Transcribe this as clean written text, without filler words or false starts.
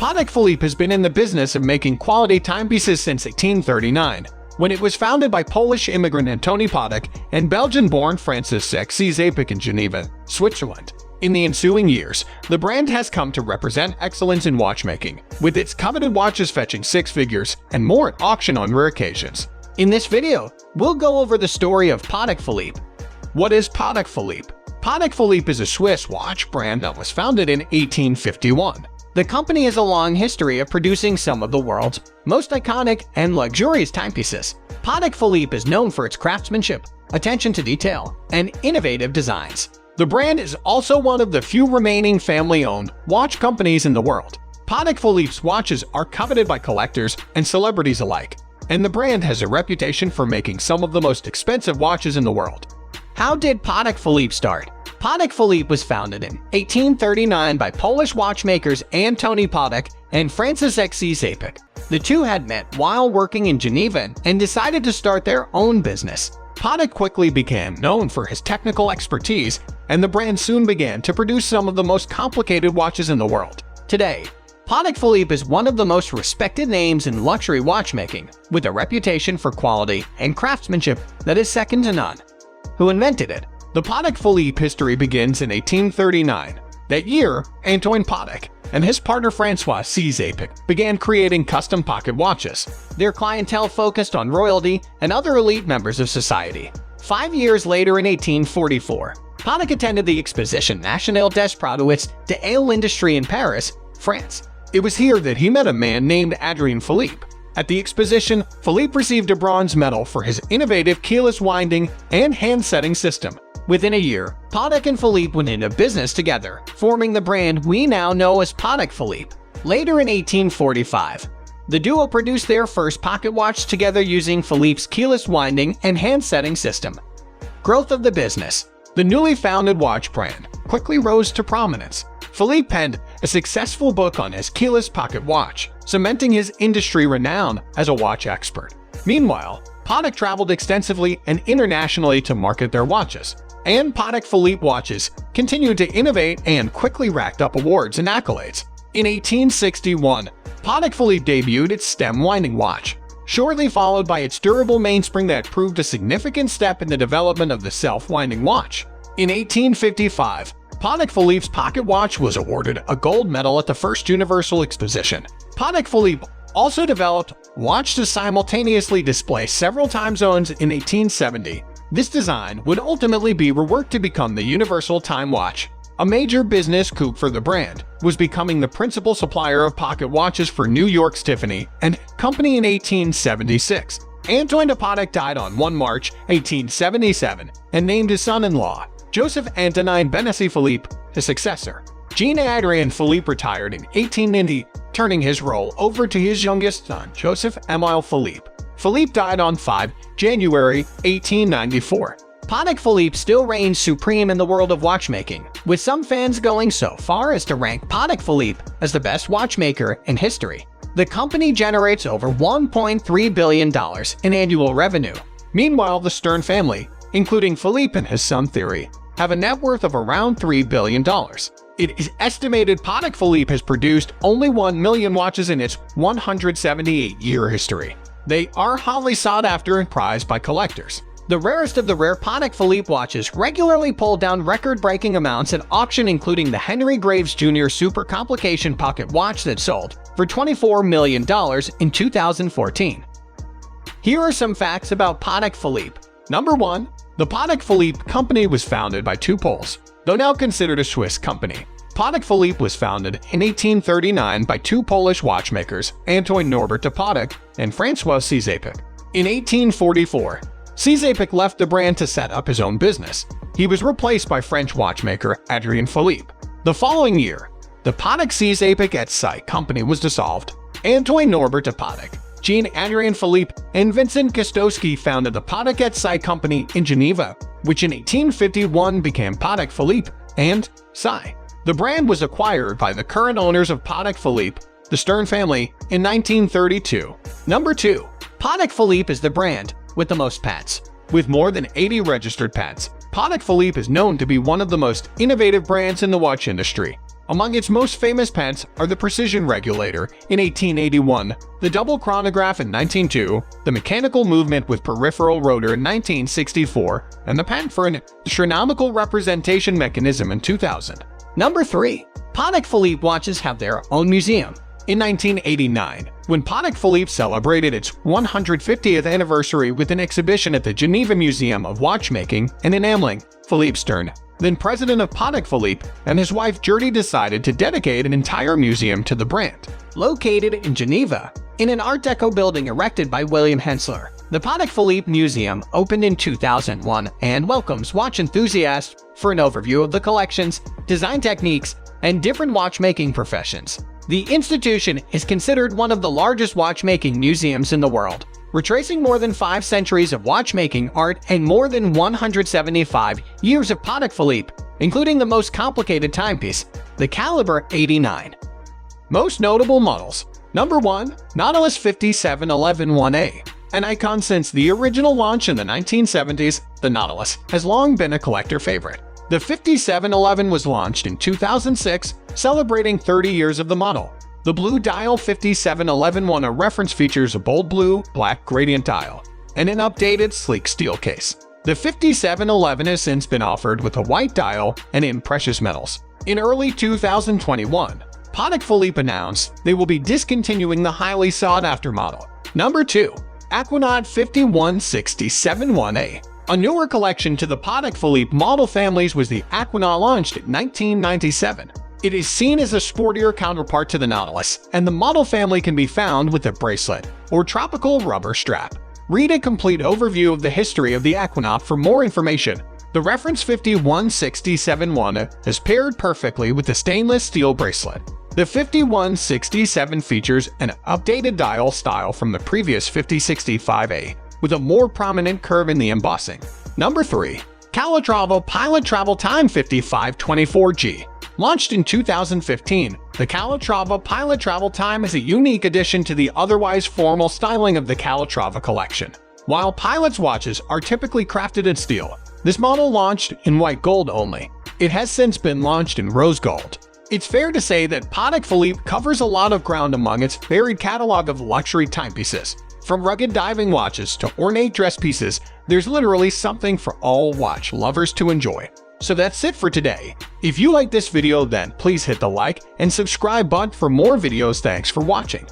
Patek Philippe has been in the business of making quality timepieces since 1839, when it was founded by Polish immigrant Antoni Patek and Belgian-born Franciszek Czapek in Geneva, Switzerland. In the ensuing years, the brand has come to represent excellence in watchmaking, with its coveted watches fetching six figures and more at auction on rare occasions. In this video, we'll go over the story of Patek Philippe. What is Patek Philippe? Patek Philippe is a Swiss watch brand that was founded in 1851. The company has a long history of producing some of the world's most iconic and luxurious timepieces. Patek Philippe is known for its craftsmanship, attention to detail, and innovative designs. The brand is also one of the few remaining family-owned watch companies in the world. Patek Philippe's watches are coveted by collectors and celebrities alike, and the brand has a reputation for making some of the most expensive watches in the world. How did Patek Philippe start? Patek Philippe was founded in 1839 by Polish watchmakers Antoni Patek and Franciszek Czapek. The two had met while working in Geneva and decided to start their own business. Patek quickly became known for his technical expertise, and the brand soon began to produce some of the most complicated watches in the world. Today, Patek Philippe is one of the most respected names in luxury watchmaking, with a reputation for quality and craftsmanship that is second to none. Who invented it? The Patek Philippe history begins in 1839. That year, Antoni Patek and his partner Francois Czapek began creating custom pocket watches. Their clientele focused on royalty and other elite members of society. 5 years later, in 1844, Patek attended the Exposition Nationale des Produits de l'Industrie in Paris, France. It was here that he met a man named Adrien Philippe. At the exposition, Philippe received a bronze medal for his innovative keyless winding and hand-setting system. Within a year, Patek and Philippe went into business together, forming the brand we now know as Patek Philippe. Later in 1845, the duo produced their first pocket watch together using Philippe's keyless winding and hand-setting system. Growth of the business. The newly founded watch brand quickly rose to prominence. Philippe penned a successful book on his keyless pocket watch, cementing his industry renown as a watch expert. Meanwhile, Patek traveled extensively and internationally to market their watches, and Patek Philippe watches continued to innovate and quickly racked up awards and accolades. In 1861, Patek Philippe debuted its stem winding watch, shortly followed by its durable mainspring that proved a significant step in the development of the self-winding watch. In 1855, Patek Philippe's pocket watch was awarded a gold medal at the first Universal Exposition. Patek Philippe also developed a watch to simultaneously display several time zones in 1870. This design would ultimately be reworked to become the Universal Time Watch. A major business coup for the brand was becoming the principal supplier of pocket watches for New York's Tiffany and Company in 1876. Antoni Patek died on 1 March 1877 and named his son-in-law, Joseph Antonin Bénécy Philippe, his successor. Jean-Adrien Philippe retired in 1890, turning his role over to his youngest son, Joseph Émile Philippe. Philippe died on 5 January 1894. Patek Philippe still reigns supreme in the world of watchmaking, with some fans going so far as to rank Patek Philippe as the best watchmaker in history. The company generates over $1.3 billion in annual revenue. Meanwhile, the Stern family, including Philippe and his son Thierry, have a net worth of around $3 billion. It is estimated Patek Philippe has produced only 1 million watches in its 178-year history. They are highly sought after and prized by collectors. The rarest of the rare Patek Philippe watches regularly pull down record-breaking amounts at auction, including the Henry Graves Jr. Super Complication pocket watch that sold for $24 million in 2014. Here are some facts about Patek Philippe. Number 1. The Patek Philippe company was founded by two Poles, though now considered a Swiss company. Patek Philippe was founded in 1839 by two Polish watchmakers, Antoni Norbert de Patek and Francois Czapek. In 1844, Czapek left the brand to set up his own business. He was replaced by French watchmaker Adrien Philippe. The following year, the Patek Czapek et Cie company was dissolved. Antoni Norbert de Patek, Jean-Adrien Philippe, and Vincent Gostowski founded the Patek et Cie company in Geneva, which in 1851 became Patek Philippe and Cie. The brand was acquired by the current owners of Patek Philippe, the Stern family, in 1932. Number 2. Patek Philippe is the brand with the most patents. With more than 80 registered patents, Patek Philippe is known to be one of the most innovative brands in the watch industry. Among its most famous patents are the precision regulator in 1881, the double chronograph in 1902, the mechanical movement with peripheral rotor in 1964, and the patent for an astronomical representation mechanism in 2000. Number 3. Patek Philippe watches have their own museum. In 1989, when Patek Philippe celebrated its 150th anniversary with an exhibition at the Geneva Museum of Watchmaking and Enameling, Philippe Stern, then president of Patek Philippe, and his wife Gertie decided to dedicate an entire museum to the brand. Located in Geneva, in an Art Deco building erected by William Hensler, the Patek Philippe Museum opened in 2001 and welcomes watch enthusiasts for an overview of the collections, design techniques, and different watchmaking professions. The institution is considered one of the largest watchmaking museums in the world, retracing more than 5 centuries of watchmaking art and more than 175 years of Patek Philippe, including the most complicated timepiece, the Caliber 89. Most notable models. Number 1. Nautilus 57111A. An icon since the original launch in the 1970s, the Nautilus has long been a collector favorite. The 5711 was launched in 2006, celebrating 30 years of the model. The blue dial 5711 reference features a bold blue, black gradient dial, and an updated, sleek steel case. The 5711 has since been offered with a white dial and in precious metals. In early 2021, Patek Philippe announced they will be discontinuing the highly sought-after model. Number 2. Aquanaut 51671A. A newer collection to the Patek Philippe model families was the Aquanaut, launched in 1997. It is seen as a sportier counterpart to the Nautilus, and the model family can be found with a bracelet or tropical rubber strap. Read a complete overview of the history of the Aquanaut for more information. The reference 51671 is paired perfectly with the stainless steel bracelet. The 5167 features an updated dial style from the previous 5065A, with a more prominent curve in the embossing. Number 3. Calatrava Pilot Travel Time 5524G. Launched in 2015, the Calatrava Pilot Travel Time is a unique addition to the otherwise formal styling of the Calatrava collection. While pilot's watches are typically crafted in steel, this model launched in white gold only. It has since been launched in rose gold. It's fair to say that Patek Philippe covers a lot of ground among its varied catalog of luxury timepieces. From rugged diving watches to ornate dress pieces, there's literally something for all watch lovers to enjoy. So that's it for today. If you like this video, then please hit the like and subscribe button for more videos. Thanks for watching.